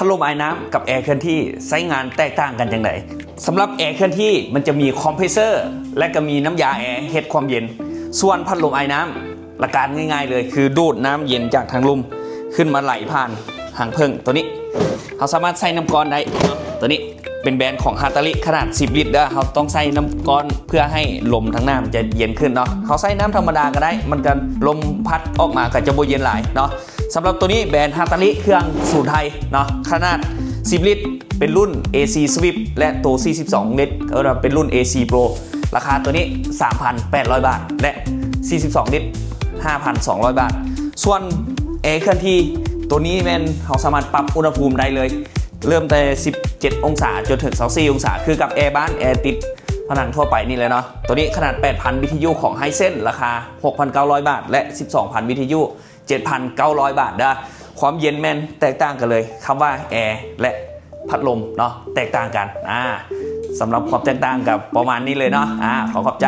พัดลมไอ้น้ำกับแอร์เคลื่อนที่ใช้งานแตกต่างกันอย่างไรสำหรับแอร์เคลื่อนที่มันจะมีคอมเพรสเซอร์และก็มีน้ำยาแอร์เฮ็ดความเย็นส่วนพัดลมไอ้น้ำหลักการง่ายๆเลยคือดูดน้ำเย็นจากทางลมขึ้นมาไหลผ่านหางเพิ่งตัวนี้เราสามารถใส่น้ำก้อนได้ตัวนี้เป็นแบรนด์ของฮาตาริขนาด10ลิตรนะเราต้องใส่น้ำก้อนเพื่อให้ลมทั้งน้ำจะเย็นขึ้นเนาะเขาใส่น้ำธรรมดาก็ได้มันจะลมพัดออกมาก็จะโบเย็นหลายเนาะสำหรับตัวนี้แบรนด์ฮาตาริเครื่องสูตรไทยเนาะขนาด10ลิตรเป็นรุ่น AC Swift และตัว42ลิตรก็เป็นรุ่น AC Pro ราคาตัวนี้ 3,800 บาทและ42ลิตร 5,200 บาทส่วนแอร์เคลื่อนที่ตัวนี้แมนเราสามารถปรับอุณหภูมิได้เลยเริ่มแต่17องศาจนถึง24องศาคือกับแอร์บ้านแอร์ติดผนังทั่วไปนี่เลยเนาะตัวนี้ขนาด 8,000 BTU ของไฮเซนราคา 6,900 บาทและ 12,000 BTU 7,900 บาทนะความเย็นแมนแตกต่างกันเลยคำว่าแอร์และพัดลมเนาะแตกต่างกันสำหรับความแตกต่างกับประมาณนี้เลยเนาะขอขอบใจ